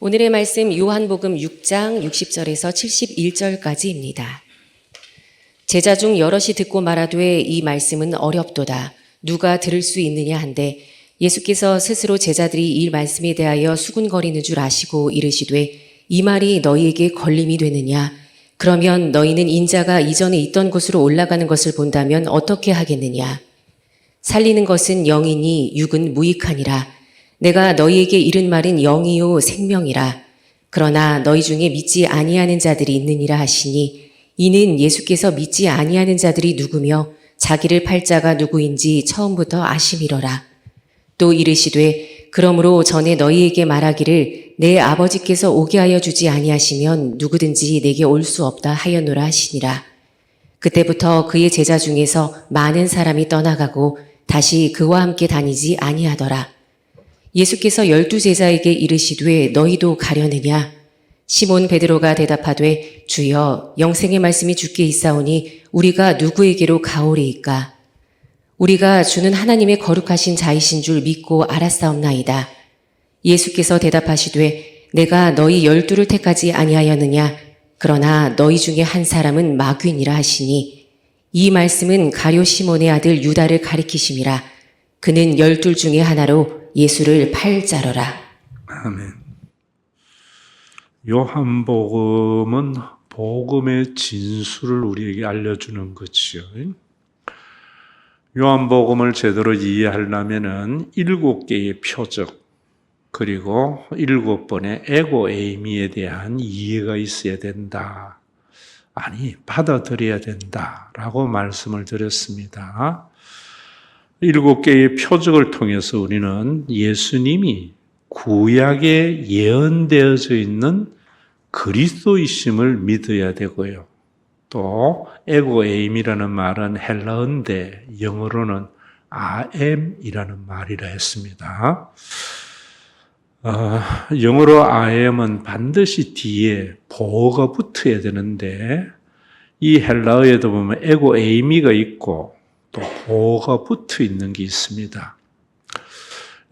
오늘의 말씀 요한복음 6장 60절에서 71절까지입니다. 제자 중 여럿이 듣고 말하되 이 말씀은 어렵도다. 누가 들을 수 있느냐 한데 예수께서 스스로 제자들이 이 말씀에 대하여 수군거리는 줄 아시고 이르시되 이 말이 너희에게 걸림이 되느냐? 그러면 너희는 인자가 이전에 있던 곳으로 올라가는 것을 본다면 어떻게 하겠느냐? 살리는 것은 영이니 육은 무익하니라. 내가 너희에게 이른 말은 영이요 생명이라. 그러나 너희 중에 믿지 아니하는 자들이 있느니라 하시니 이는 예수께서 믿지 아니하는 자들이 누구며 자기를 팔 자가 누구인지 처음부터 아심이러라. 또 이르시되 그러므로 전에 너희에게 말하기를 내 아버지께서 오게 하여 주지 아니하시면 누구든지 내게 올 수 없다 하였노라 하시니라. 그때부터 그의 제자 중에서 많은 사람이 떠나가고 다시 그와 함께 다니지 아니하더라. 예수께서 12 제자에게 이르시되 너희도 가려느냐? 시몬 베드로가 대답하되 주여 영생의 말씀이 주께 있사오니 우리가 누구에게로 가오리이까? 우리가 주는 하나님의 거룩하신 자이신 줄 믿고 알았사옵나이다. 예수께서 대답하시되 내가 너희 12를 택하지 아니하였느냐? 그러나 너희 중에 한 사람은 마귀니라 하시니 이 말씀은 가룟 시몬의 아들 유다를 가리키심이라. 그는 12 중에 하나로 예수를 팔 자로라. 아멘. 요한복음은 복음의 진수를 우리에게 알려주는 것이요. 요한복음을 제대로 이해하려면은 7개의 표적 그리고 7번의 에고 에이미에 대한 이해가 있어야 된다. 아니, 받아들여야 된다라고 말씀을 드렸습니다. 7개의 표적을 통해서 우리는 예수님이 구약에 예언되어져 있는 그리스도이심을 믿어야 되고요. 또 에고에임이라는 말은 헬라어인데 영어로는 I am이라는 말이라 했습니다. 영어로 I am은 반드시 뒤에 보어가 붙어야 되는데 이 헬라어에도 보면 에고에이미가 있고 또 보어가 붙어 있는 게 있습니다.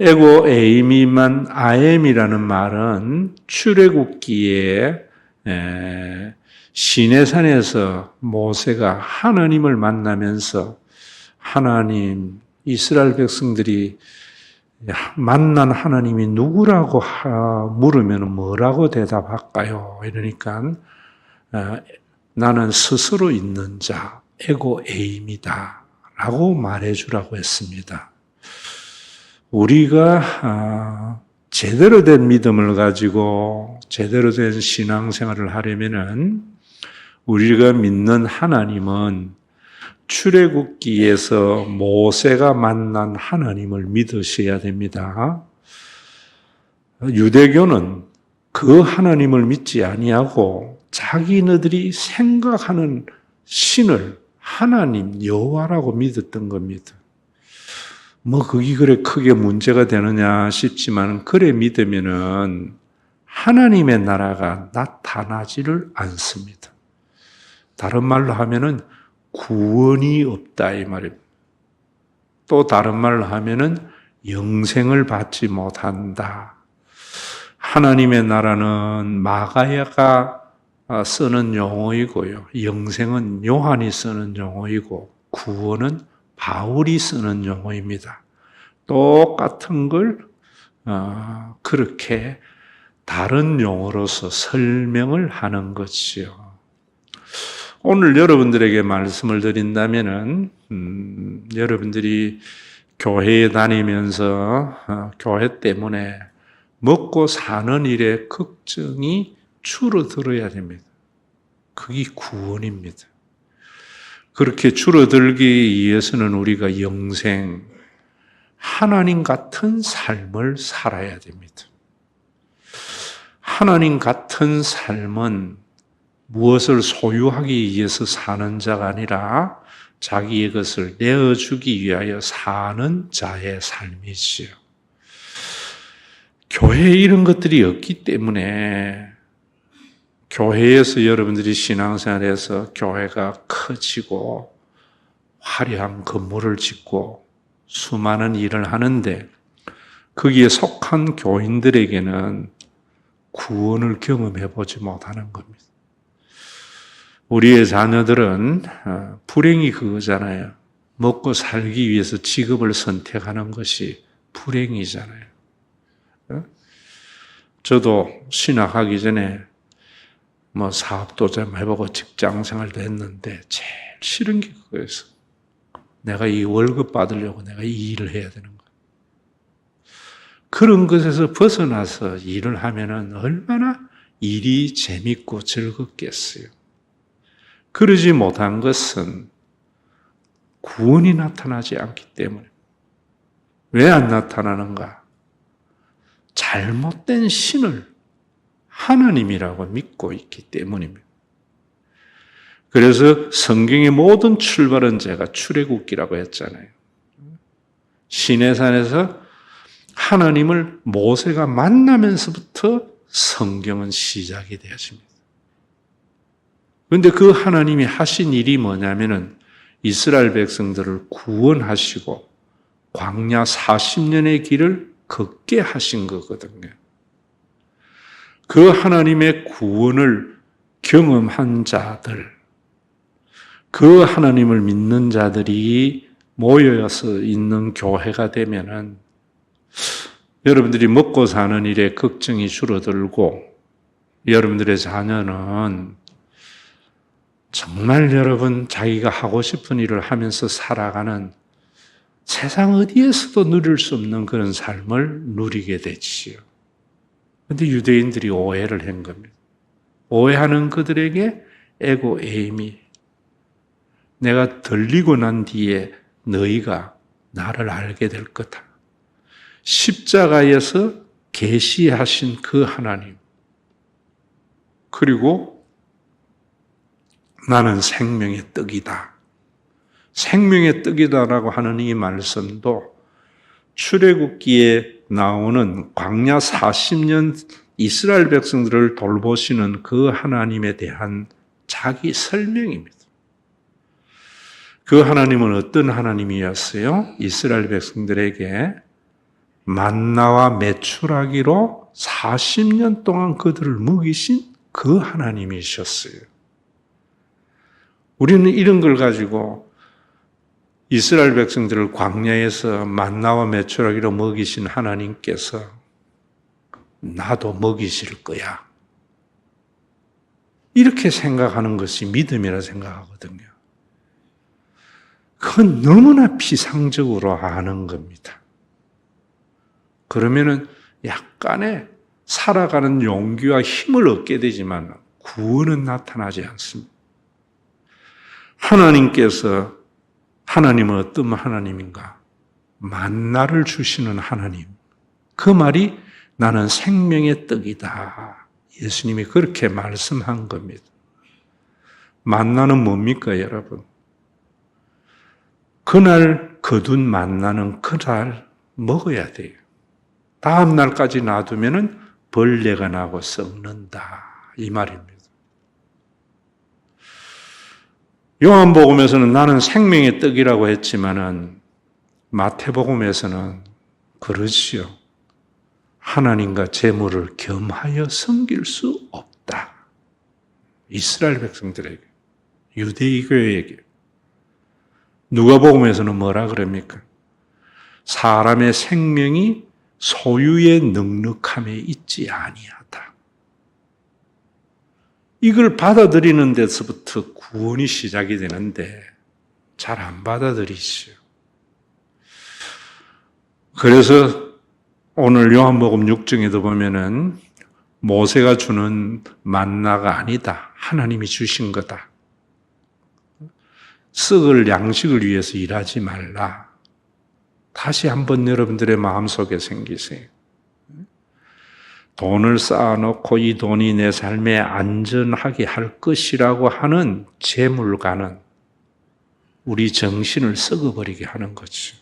에고 에이미만 아엠이라는 말은 출애굽기에 시내산에서 모세가 하나님을 만나면서 하나님, 이스라엘 백성들이 만난 하나님이 누구라고 물으면 뭐라고 대답할까요? 이러니까 나는 스스로 있는 자, 에고 에임이다 라고 말해주라고 했습니다. 우리가 제대로 된 믿음을 가지고 제대로 된 신앙생활을 하려면은 우리가 믿는 하나님은 출애굽기에서 모세가 만난 하나님을 믿으셔야 됩니다. 유대교는 그 하나님을 믿지 아니하고 자기네들이 생각하는 신을 하나님 여호와라고 믿었던 겁니다. 그게 그래 크게 문제가 되느냐 싶지만 그래 믿으면은 하나님의 나라가 나타나지를 않습니다. 다른 말로 하면은 구원이 없다 이 말입니다. 또 다른 말로 하면은 영생을 받지 못한다. 하나님의 나라는 마가야가 쓰는 용어이고요. 영생은 요한이 쓰는 용어이고 구원은 바울이 쓰는 용어입니다. 똑같은 걸 그렇게 다른 용어로서 설명을 하는 것이요. 오늘 여러분들에게 말씀을 드린다면은 여러분들이 교회에 다니면서 교회 때문에 먹고 사는 일에 걱정이 줄어들어야 됩니다. 그게 구원입니다. 그렇게 줄어들기 위해서는 우리가 영생, 하나님 같은 삶을 살아야 됩니다. 하나님 같은 삶은 무엇을 소유하기 위해서 사는 자가 아니라 자기의 것을 내어주기 위하여 사는 자의 삶이지요. 교회에 이런 것들이 없기 때문에 교회에서 여러분들이 신앙생활에서 교회가 커지고 화려한 건물을 짓고 수많은 일을 하는데 거기에 속한 교인들에게는 구원을 경험해 보지 못하는 겁니다. 우리의 자녀들은 불행이 그거잖아요. 먹고 살기 위해서 직업을 선택하는 것이 불행이잖아요. 저도 신학하기 전에 사업도 좀 해보고 직장 생활도 했는데 제일 싫은 게 그거였어. 내가 이 월급 받으려고 내가 이 일을 해야 되는 거야. 그런 것에서 벗어나서 일을 하면은 얼마나 일이 재밌고 즐겁겠어요. 그러지 못한 것은 구원이 나타나지 않기 때문에. 왜 안 나타나는가? 잘못된 신을 하나님이라고 믿고 있기 때문입니다. 그래서 성경의 모든 출발은 제가 출애굽기라고 했잖아요. 시내산에서 하나님을 모세가 만나면서부터 성경은 시작이 되어집니다. 그런데 그 하나님이 하신 일이 뭐냐면은 이스라엘 백성들을 구원하시고 광야 40년의 길을 걷게 하신 거거든요. 그 하나님의 구원을 경험한 자들, 그 하나님을 믿는 자들이 모여서 있는 교회가 되면은 여러분들이 먹고 사는 일에 걱정이 줄어들고 여러분들의 자녀는 정말 여러분 자기가 하고 싶은 일을 하면서 살아가는 세상 어디에서도 누릴 수 없는 그런 삶을 누리게 되지요. 그런데 유대인들이 오해를 한 겁니다. 오해하는 그들에게 에고 에이미, 내가 들리고 난 뒤에 너희가 나를 알게 될 거다. 십자가에서 계시하신 그 하나님, 그리고 나는 생명의 떡이다. 생명의 떡이다라고 하는 이 말씀도 출애굽기에 나오는 광야 40년 이스라엘 백성들을 돌보시는 그 하나님에 대한 자기 설명입니다. 그 하나님은 어떤 하나님이었어요? 이스라엘 백성들에게 만나와 메추라기로 40년 동안 그들을 먹이신 그 하나님이셨어요. 우리는 이런 걸 가지고 이스라엘 백성들을 광야에서 만나와 메추라기로 먹이신 하나님께서 나도 먹이실 거야. 이렇게 생각하는 것이 믿음이라 생각하거든요. 그건 너무나 피상적으로 아는 겁니다. 그러면은 약간의 살아가는 용기와 힘을 얻게 되지만 구원은 나타나지 않습니다. 하나님은 어떤 하나님인가? 만나를 주시는 하나님. 그 말이 나는 생명의 떡이다. 예수님이 그렇게 말씀한 겁니다. 만나는 뭡니까, 여러분? 그날 거둔 만나는 그날 먹어야 돼요. 다음 날까지 놔두면은 벌레가 나고 썩는다. 이 말입니다. 요한복음에서는 나는 생명의 떡이라고 했지만은 마태복음에서는 그러지요. 하나님과 재물을 겸하여 섬길 수 없다. 이스라엘 백성들에게, 유대인 교회에게. 누가복음에서는 뭐라 그럽니까? 사람의 생명이 소유의 넉넉함에 있지 아니하다. 이걸 받아들이는 데서부터 구원이 시작이 되는데 잘 안 받아들이시죠. 그래서 오늘 요한복음 6장에도 보면은 모세가 주는 만나가 아니다. 하나님이 주신 거다. 썩을 양식을 위해서 일하지 말라. 다시 한번 여러분들의 마음속에 생기세요. 돈을 쌓아놓고 이 돈이 내 삶에 안전하게 할 것이라고 하는 재물가는 우리 정신을 썩어버리게 하는 거죠.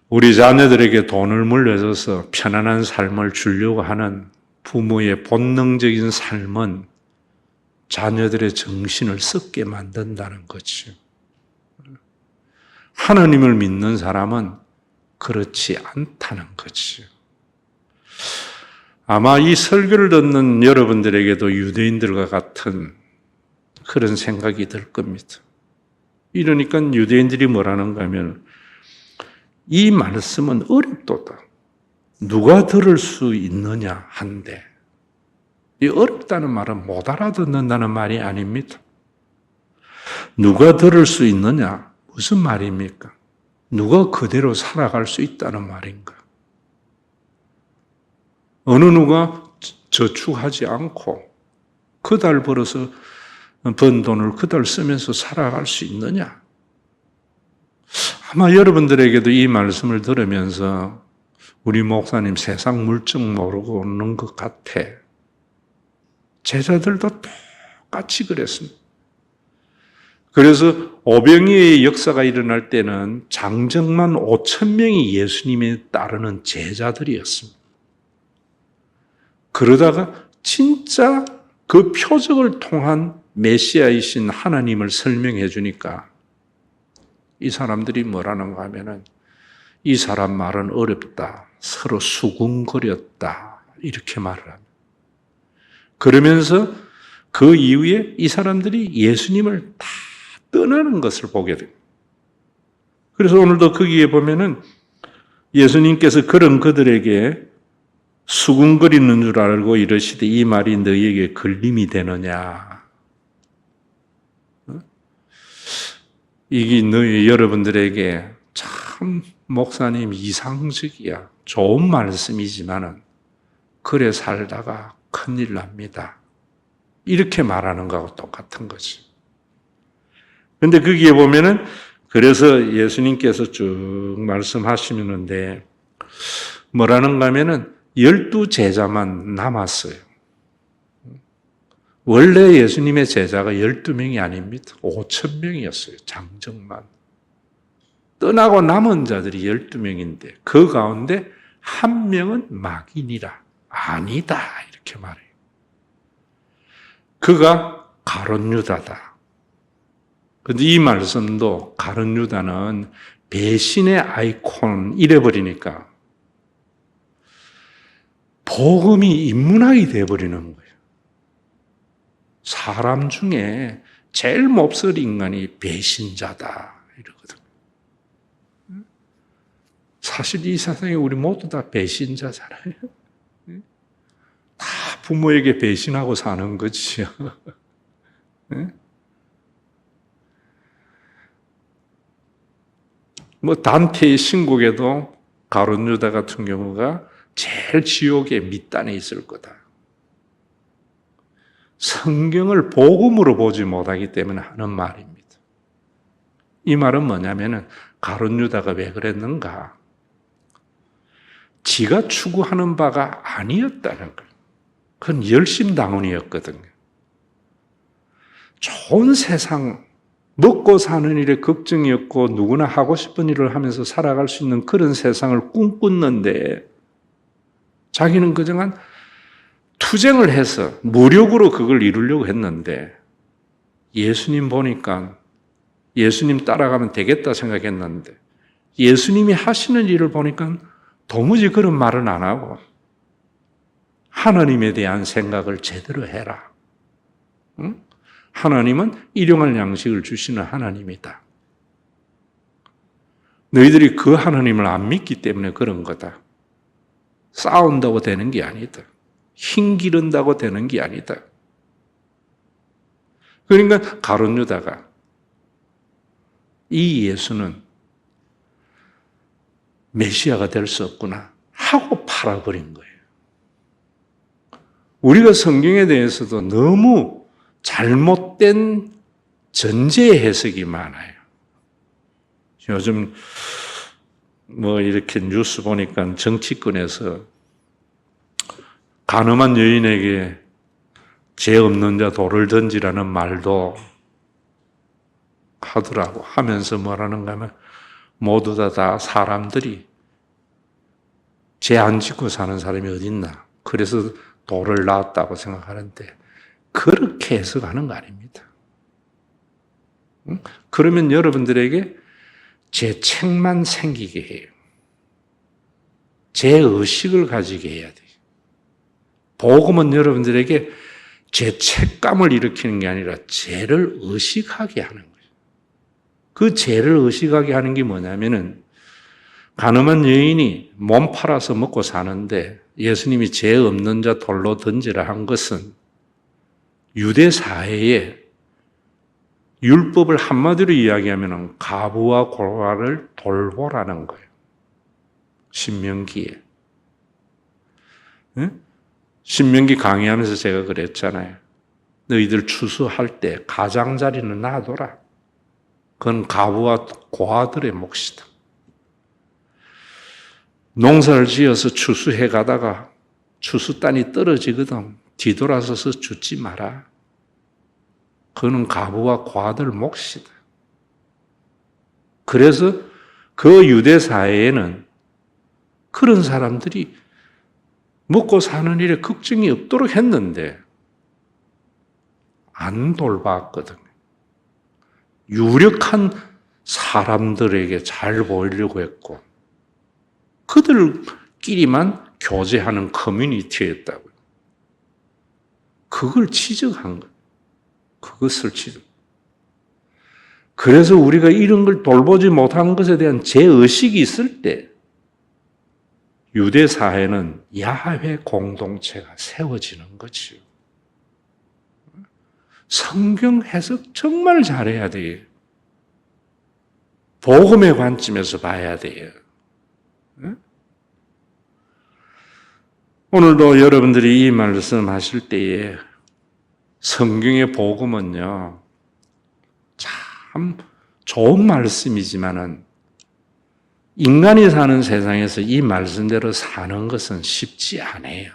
우리 자녀들에게 돈을 물려줘서 편안한 삶을 주려고 하는 부모의 본능적인 삶은 자녀들의 정신을 썩게 만든다는 거죠. 하나님을 믿는 사람은 그렇지 않다는 거죠. 아마 이 설교를 듣는 여러분들에게도 유대인들과 같은 그런 생각이 들 겁니다. 이러니까 유대인들이 뭐라는가 하면 이 말씀은 어렵도다. 누가 들을 수 있느냐 한데, 이 어렵다는 말은 못 알아듣는다는 말이 아닙니다. 누가 들을 수 있느냐? 무슨 말입니까? 누가 그대로 살아갈 수 있다는 말인가? 어느 누가 저축하지 않고 그달 벌어서 번 돈을 그달 쓰면서 살아갈 수 있느냐? 아마 여러분들에게도 이 말씀을 들으면서 우리 목사님 세상 물정 모르고 오는 것 같아. 제자들도 똑같이 그랬습니다. 그래서 오병이의 역사가 일어날 때는 장정만 5천 명이 예수님에 따르는 제자들이었습니다. 그러다가 진짜 그 표적을 통한 메시아이신 하나님을 설명해 주니까 이 사람들이 뭐라는가 하면은 이 사람 말은 어렵다. 서로 수군거렸다. 이렇게 말을 합니다. 그러면서 그 이후에 이 사람들이 예수님을 다 떠나는 것을 보게 됩니다. 그래서 오늘도 거기에 보면은 예수님께서 그런 그들에게 수군거리는 줄 알고 이러시되 이 말이 너희에게 걸림이 되느냐. 이게 너희 여러분들에게 참 목사님 이상적이야. 좋은 말씀이지만은 그래 살다가 큰일 납니다. 이렇게 말하는 거하고 똑같은 거지. 근데 거기에 보면은 그래서 예수님께서 쭉 말씀하시는데 뭐라는가 하면은 12제자만 남았어요. 원래 예수님의 제자가 12명이 아닙니다. 5천 명이었어요. 장정만. 떠나고 남은 자들이 12명인데 그 가운데 한 명은 막인이라. 아니다. 이렇게 말해요. 그가 가룟 유다다. 근데 이 말씀도 가룟 유다는 배신의 아이콘 이래버리니까 복음이 인문학이 돼버리는 거예요. 사람 중에 제일 몹쓸 인간이 배신자다 이러거든요. 사실 이 세상에 우리 모두 다 배신자잖아요. 다 부모에게 배신하고 사는 거지요. 뭐 단테의 신곡에도 가룟 유다 같은 경우가 제일 지옥의 밑단에 있을 거다. 성경을 복음으로 보지 못하기 때문에 하는 말입니다. 이 말은 뭐냐면은 가룟 유다가 왜 그랬는가? 지가 추구하는 바가 아니었다는 거예요. 그건 열심당원이었거든요. 좋은 세상, 먹고 사는 일에 걱정이 없고 누구나 하고 싶은 일을 하면서 살아갈 수 있는 그런 세상을 꿈꿨는데 자기는 그동안 투쟁을 해서 무력으로 그걸 이루려고 했는데 예수님 보니까 예수님 따라가면 되겠다 생각했는데 예수님이 하시는 일을 보니까 도무지 그런 말은 안 하고 하나님에 대한 생각을 제대로 해라. 응? 하나님은 일용할 양식을 주시는 하나님이다. 너희들이 그 하나님을 안 믿기 때문에 그런 거다. 싸운다고 되는 게 아니다. 힘 기른다고 되는 게 아니다. 그러니까 가룟 유다가 이 예수는 메시아가 될 수 없구나 하고 팔아버린 거예요. 우리가 성경에 대해서도 너무 잘못된 전제 해석이 많아요. 요즘 뭐 이렇게 뉴스 보니까 정치권에서 가늠한 여인에게 죄 없는 자 돌을 던지라는 말도 하더라고. 하면서 뭐라는가 하면 모두 다 사람들이 죄 안 짓고 사는 사람이 어딨나. 그래서 돌을 낳았다고 생각하는데 그렇게 해석하는 거 아닙니다. 그러면 여러분들에게 죄책만 생기게 해요. 죄의식을 가지게 해야 돼요. 복음은 여러분들에게 죄책감을 일으키는 게 아니라 죄를 의식하게 하는 거예요. 그 죄를 의식하게 하는 게 뭐냐면은 가늠한 여인이 몸 팔아서 먹고 사는데 예수님이 죄 없는 자 돌로 던지라 한 것은 유대 사회에 율법을 한마디로 이야기하면 가부와 고아를 돌보라는 거예요. 신명기에. 응? 신명기 강의하면서 제가 그랬잖아요. 너희들 추수할 때 가장자리는 놔둬라. 그건 가부와 고아들의 몫이다. 농사를 지어서 추수해 가다가 추수단이 떨어지거든 뒤돌아서서 죽지 마라. 그는 가부와 고아들 몫이다. 그래서 그 유대 사회에는 그런 사람들이 먹고 사는 일에 걱정이 없도록 했는데 안 돌봤거든요. 유력한 사람들에게 잘 보이려고 했고 그들끼리만 교제하는 커뮤니티였다고요. 그걸 지적한 거예요. 그것을 지적. 그래서 우리가 이런 걸 돌보지 못하는 것에 대한 죄의식이 있을 때 유대 사회는 야훼 공동체가 세워지는 거지요. 성경 해석 정말 잘해야 돼요. 복음의 관점에서 봐야 돼요. 오늘도 여러분들이 이 말씀 하실 때에 성경의 복음은요, 참 좋은 말씀이지만은 인간이 사는 세상에서 이 말씀대로 사는 것은 쉽지 않아요.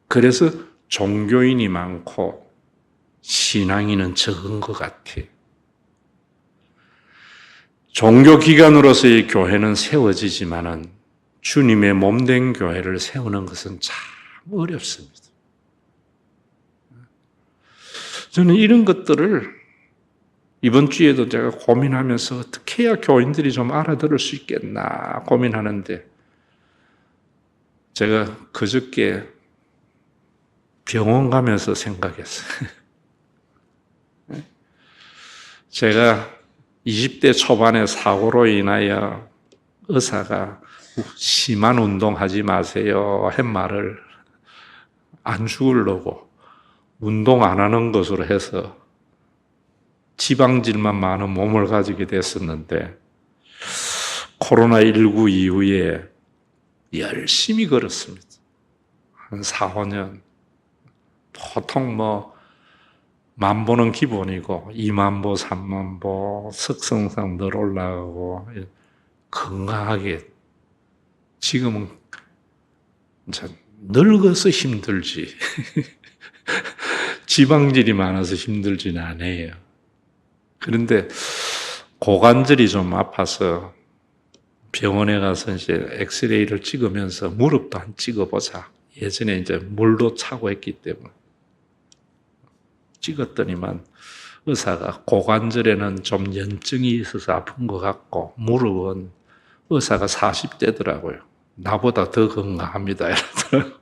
그래서 종교인이 많고 신앙인은 적은 것 같아요. 종교기관으로서의 교회는 세워지지만은 주님의 몸된 교회를 세우는 것은 참 어렵습니다. 저는 이런 것들을 이번 주에도 제가 고민하면서 어떻게 해야 교인들이 좀 알아들을 수 있겠나 고민하는데 제가 그저께 병원 가면서 생각했어요. 제가 20대 초반에 사고로 인하여 의사가 심한 운동하지 마세요 한 말을 안 죽으려고 운동 안 하는 것으로 해서 지방질만 많은 몸을 가지게 됐었는데 코로나19 이후에 열심히 걸었습니다. 한 4, 5년. 보통 10,000보는 기본이고 20,000보, 30,000보 석성상 늘 올라가고 건강하게 지금은 늙어서 힘들지 지방질이 많아서 힘들지는 않아요. 그런데 고관절이 좀 아파서 병원에 가서 이제 엑스레이를 찍으면서 무릎도 한 찍어보자. 예전에 이제 물도 차고 했기 때문에 찍었더니만 의사가 고관절에는 좀 염증이 있어서 아픈 것 같고 무릎은 의사가 40대더라고요. 나보다 더 건강합니다. 이러더라고요.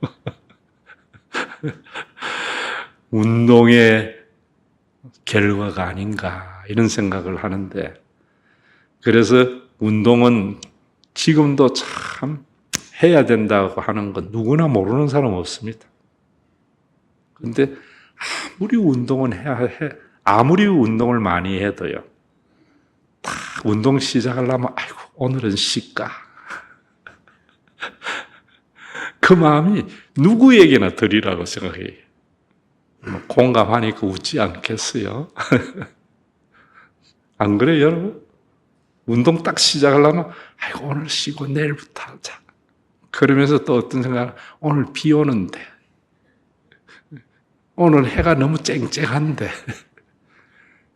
운동의 결과가 아닌가 이런 생각을 하는데 그래서 운동은 지금도 참 해야 된다고 하는 건 누구나 모르는 사람 없습니다. 그런데 아무리 운동을 많이 해도요. 딱 운동 시작하려면 아이고 오늘은 쉴까? 그 마음이 누구에게나 들이라고 생각해요. 공감하니까 웃지 않겠어요? 안 그래요, 여러분? 운동 딱 시작하려면 아이고 오늘 쉬고 내일부터 하자. 그러면서 또 어떤 생각? 오늘 비 오는데, 오늘 해가 너무 쨍쨍한데.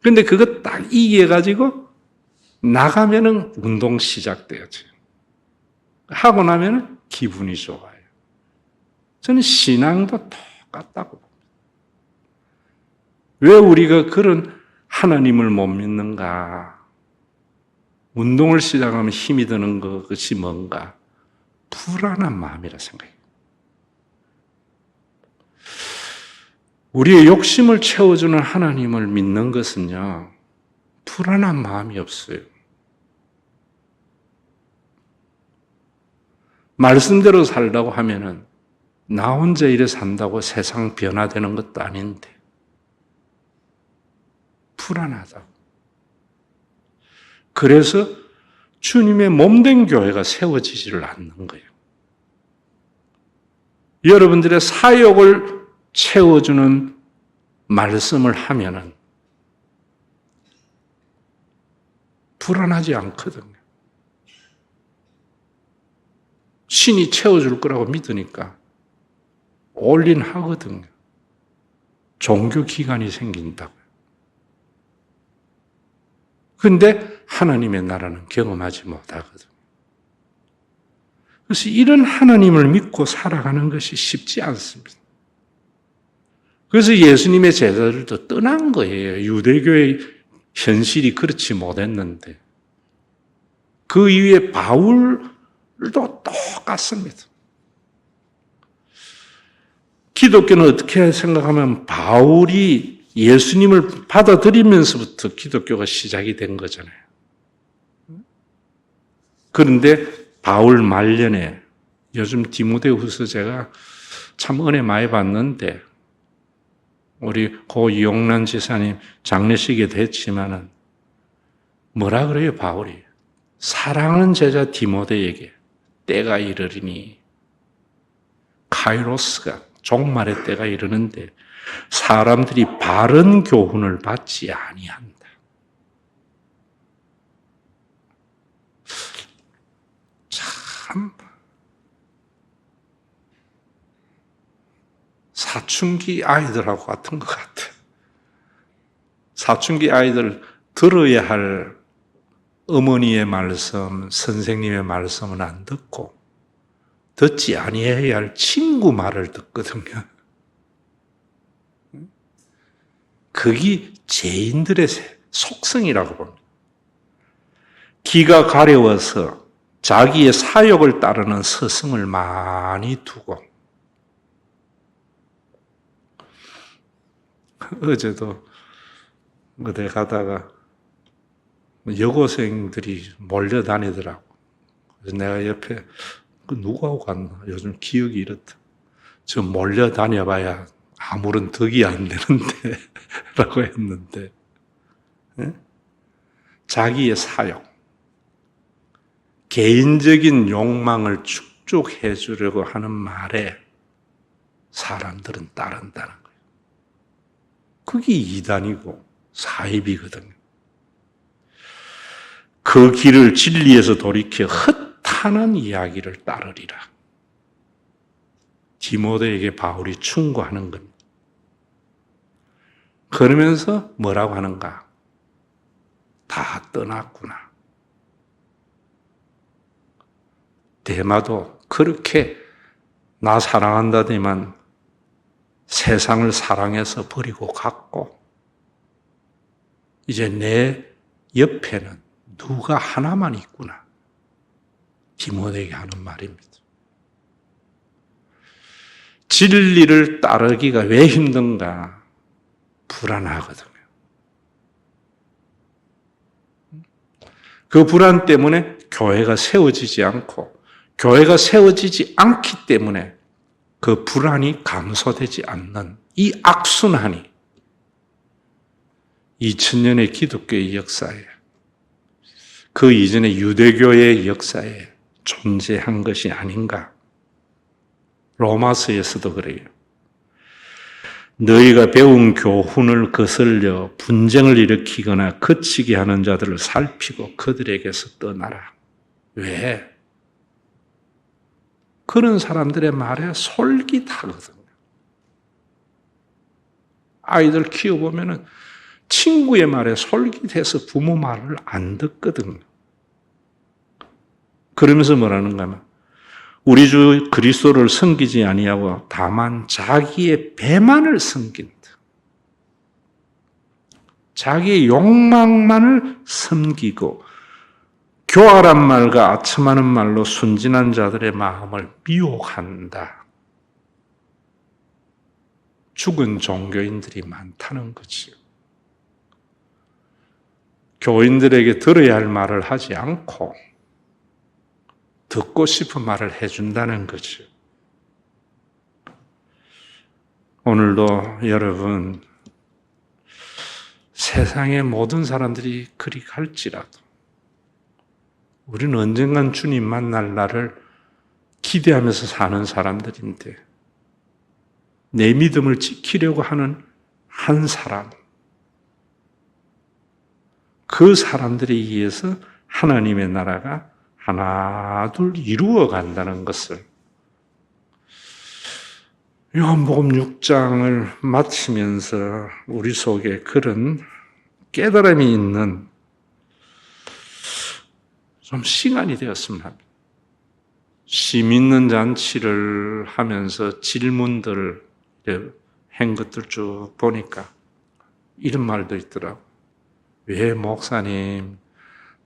근데 그거 딱 이겨가지고 나가면은 운동 시작되어져요. 하고 나면은 기분이 좋아요. 저는 신앙도 똑같다고 봅니다. 왜 우리가 그런 하나님을 못 믿는가? 운동을 시작하면 힘이 드는 것이 뭔가? 불안한 마음이라 생각해요. 우리의 욕심을 채워주는 하나님을 믿는 것은요, 불안한 마음이 없어요. 말씀대로 살다고 하면은 나 혼자 이래 산다고 세상 변화되는 것도 아닌데 불안하다고. 그래서 주님의 몸된 교회가 세워지지를 않는 거예요. 여러분들의 사역을 채워주는 말씀을 하면은 불안하지 않거든요. 신이 채워줄 거라고 믿으니까 올인하거든요. 종교 기관이 생긴다고요. 그런데 하나님의 나라는 경험하지 못하거든요. 그래서 이런 하나님을 믿고 살아가는 것이 쉽지 않습니다. 그래서 예수님의 제자들도 떠난 거예요. 유대교의 현실이 그렇지 못했는데. 그 이후에 바울도 똑같습니다. 기독교는 어떻게 생각하면 바울이 예수님을 받아들이면서부터 기독교가 시작이 된 거잖아요. 그런데 바울 말년에 요즘 디모데후서 제가 참 은혜 많이 받는데 우리 고 이용란 지사님 장례식에도 했지만은 뭐라 그래요 바울이? 사랑하는 제자 디모데에게 때가 이르리니 카이로스가 종말의 때가 이르는데 사람들이 바른 교훈을 받지 아니한다. 참 사춘기 아이들하고 같은 것 같아. 사춘기 아이들 들어야 할 어머니의 말씀, 선생님의 말씀은 안 듣고 듣지 아니해야 할 친구 말을 듣거든요. 그게 죄인들의 속성이라고 봅니다. 기가 가려워서 자기의 사욕을 따르는 스승을 많이 두고 어제도 어디 가다가 여고생들이 몰려다니더라고. 그래서 내가 옆에 누구하고 갔나? 요즘 기억이 이렇다. 저 몰려다녀봐야 아무런 덕이 안 되는데 라고 했는데 자기의 사욕, 개인적인 욕망을 축적해 주려고 하는 말에 사람들은 따른다는 거예요. 그게 이단이고 사입이거든요. 그 길을 진리에서 돌이켜 허탄한 이야기를 따르리라. 디모데에게 바울이 충고하는 겁니다. 그러면서 뭐라고 하는가? 다 떠났구나. 데마도 그렇게 나 사랑한다더니만 세상을 사랑해서 버리고 갔고 이제 내 옆에는 누가 하나만 있구나. 디모데에게 하는 말입니다. 진리를 따르기가 왜 힘든가? 불안하거든요. 그 불안 때문에 교회가 세워지지 않고 교회가 세워지지 않기 때문에 그 불안이 감소되지 않는 이 악순환이 2000년의 기독교의 역사에 그 이전의 유대교의 역사에 존재한 것이 아닌가. 로마서에서도 그래요. 너희가 배운 교훈을 거슬려 분쟁을 일으키거나 거치게 하는 자들을 살피고 그들에게서 떠나라. 왜? 그런 사람들의 말에 솔깃하거든요. 아이들 키워보면 친구의 말에 솔깃해서 부모 말을 안 듣거든요. 그러면서 뭐라는가 하면 우리 주 그리스도를 섬기지 아니하고 다만 자기의 배만을 섬긴다. 자기의 욕망만을 섬기고 교활한 말과 아첨하는 말로 순진한 자들의 마음을 미혹한다. 죽은 종교인들이 많다는 거지요. 교인들에게 들어야 할 말을 하지 않고 듣고 싶은 말을 해준다는 거죠. 오늘도 여러분, 세상의 모든 사람들이 그리 갈지라도 우리는 언젠간 주님 만날 날을 기대하면서 사는 사람들인데, 내 믿음을 지키려고 하는 한 사람, 그 사람들에 의해서 하나님의 나라가 하나 둘 이루어 간다는 것을 요한복음 6장을 마치면서 우리 속에 그런 깨달음이 있는 좀 시간이 되었으면 합니다. 심 있는 잔치를 하면서 질문들을 한 것들 쭉 보니까 이런 말도 있더라고요. 왜 목사님,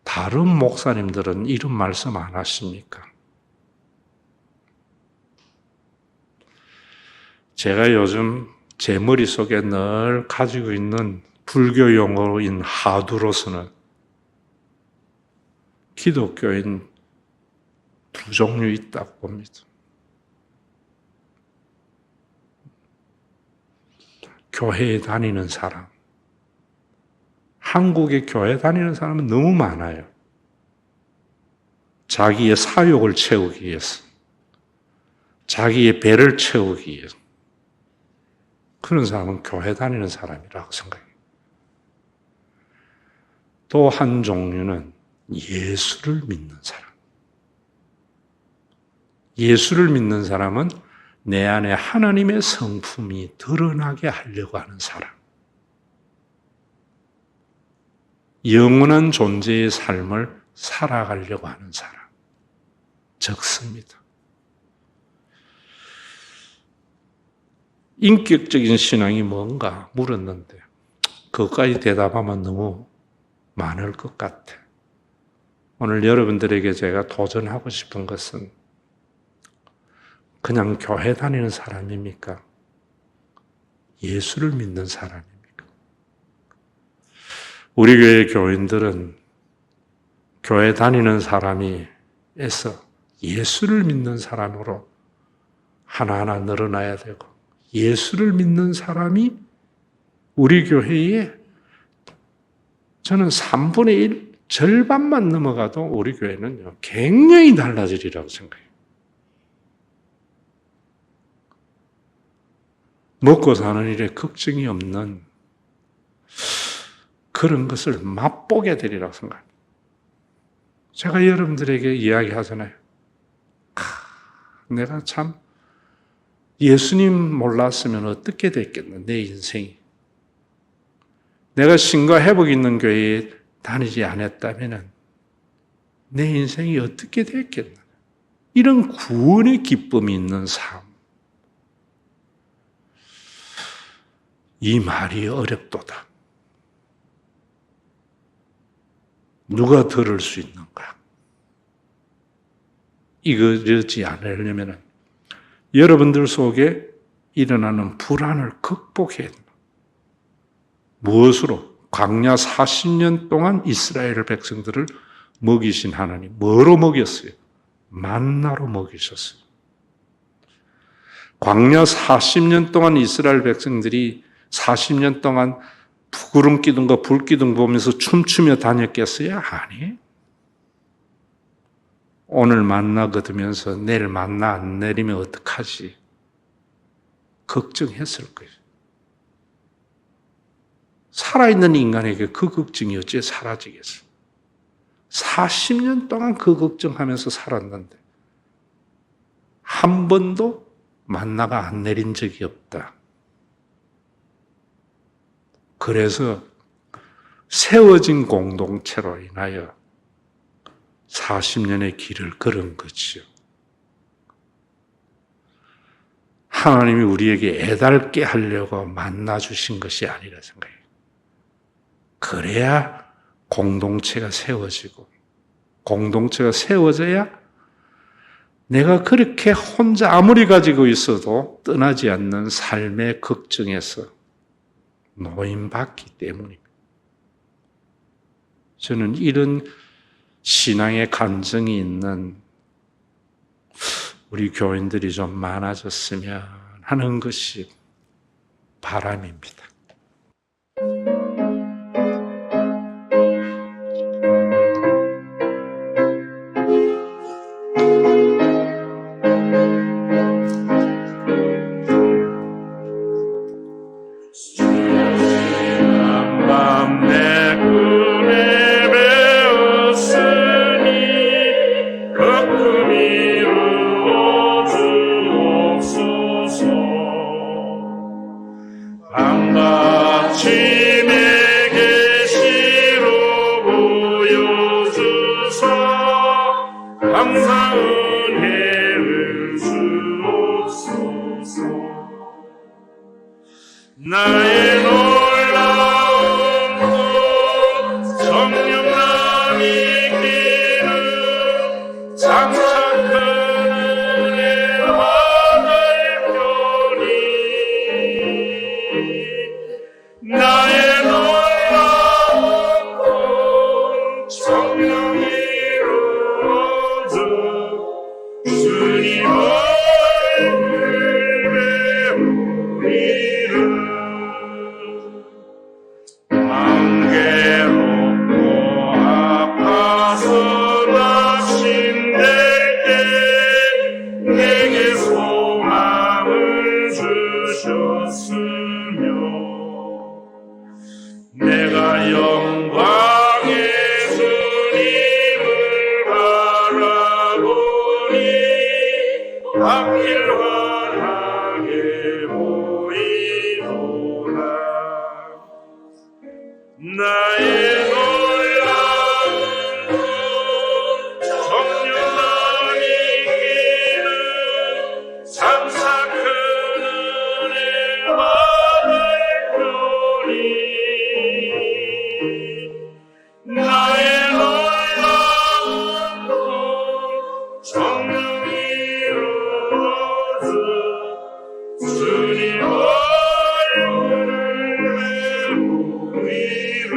다른 목사님들은 이런 말씀 안 하십니까? 제가 요즘 제 머릿속에 늘 가지고 있는 불교 용어인 하두로서는 기독교인 두 종류 있다고 봅니다. 교회에 다니는 사람. 한국에 교회 다니는 사람은 너무 많아요. 자기의 사욕을 채우기 위해서, 자기의 배를 채우기 위해서. 그런 사람은 교회 다니는 사람이라고 생각해요. 또 한 종류는 예수를 믿는 사람. 예수를 믿는 사람은 내 안에 하나님의 성품이 드러나게 하려고 하는 사람. 영원한 존재의 삶을 살아가려고 하는 사람. 적습니다. 인격적인 신앙이 뭔가 물었는데 그것까지 대답하면 너무 많을 것 같아. 오늘 여러분들에게 제가 도전하고 싶은 것은 그냥 교회 다니는 사람입니까? 예수를 믿는 사람입니까? 우리 교회 교인들은 교회 다니는 사람이에서 예수를 믿는 사람으로 하나하나 늘어나야 되고, 예수를 믿는 사람이 우리 교회에 저는 3분의 1, 절반만 넘어가도 우리 교회는 굉장히 달라지리라고 생각해요. 먹고 사는 일에 걱정이 없는 그런 것을 맛보게 되리라고 생각합니다. 제가 여러분들에게 이야기하잖아요. 내가 참 예수님 몰랐으면 어떻게 됐겠나, 내 인생이. 내가 신과 회복 있는 교회에 다니지 않았다면 내 인생이 어떻게 됐겠나. 이런 구원의 기쁨이 있는 삶. 이 말이 어렵도다. 누가 들을 수 있는가? 이러지 않으려면 여러분들 속에 일어나는 불안을 극복해야 됩니다. 무엇으로? 광야 40년 동안 이스라엘 백성들을 먹이신 하나님. 뭐로 먹였어요? 만나로 먹이셨어요. 광야 40년 동안 이스라엘 백성들이 40년 동안 구름 기둥과 불 기둥 보면서 춤추며 다녔겠어요? 아니. 오늘 만나 거두면서 내일 만나 안 내리면 어떡하지? 걱정했을 거예요. 살아있는 인간에게 그 걱정이 어째 사라지겠어요? 40년 동안 그 걱정하면서 살았는데 한 번도 만나가 안 내린 적이 없다. 그래서 세워진 공동체로 인하여 40년의 길을 걸은 거지요. 하나님이 우리에게 애달게 하려고 만나주신 것이 아니라 생각해요. 그래야 공동체가 세워지고, 공동체가 세워져야 내가 그렇게 혼자 아무리 가지고 있어도 떠나지 않는 삶의 걱정에서 노임받기 때문입니다. 저는 이런 신앙의 간증이 있는 우리 교인들이 좀 많아졌으면 하는 것이 바람입니다. 나의 놀라운 것 성령만 이기는 장착한 은혜 받을 편이 나의 놀라운 것 성령이 이루어져 주님을 배우리라. 괴롭고 아파서 낙심될 때 내게 소망을 주셨으며 내가 영광의 주님을 바라보니 앞길 환하게 보이도다. 나의 놀라운 것 성령만 이기는 참사 큰 은혜 받을 편이 나의 놀라운 것 성령이 이루어져 주님 얼굴을 배우리라.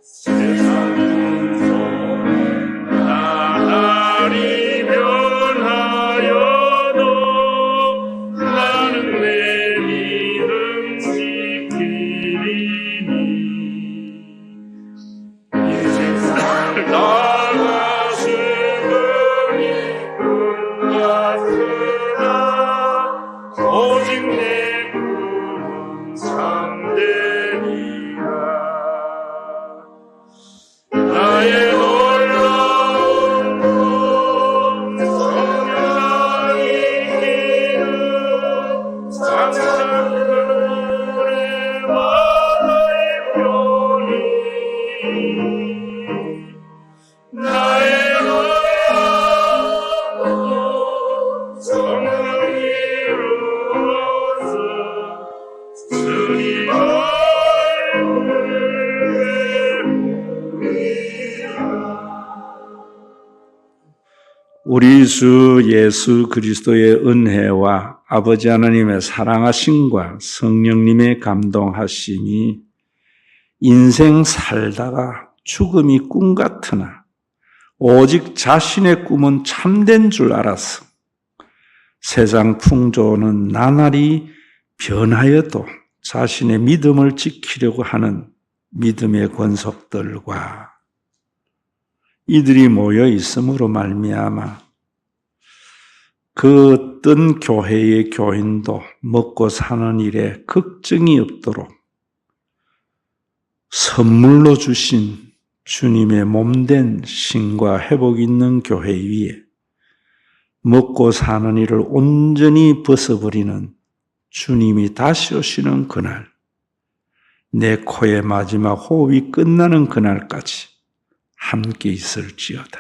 세상 풍조는 나날이 변하여도 나는 내 믿음 지키리니 인생 살다가 슬픔이 꿈 같으나 오직 내 꿈은 참되리라. 나의 놀라운 것 성령만 이기는 장착한 은혜 받을 편이 나의 놀라운 것 성령이 이루어져 주님 얼굴을 배우리라. 우리 주 예수 그리스도의 은혜와 아버지 하나님의 사랑하심과 성령님의 감동하심이 인생 살다가 죽음이 꿈 같으나 오직 자신의 꿈은 참된 줄 알아서 세상 풍조는 나날이 변하여도 자신의 믿음을 지키려고 하는 믿음의 권속들과 이들이 모여 있음으로 말미암아 그 어떤 교회의 교인도 먹고 사는 일에 걱정이 없도록 선물로 주신 주님의 몸된 신과 회복 있는 교회 위에 먹고 사는 일을 온전히 벗어버리는 주님이 다시 오시는 그날, 내 코의 마지막 호흡이 끝나는 그날까지 함께 있을지어다.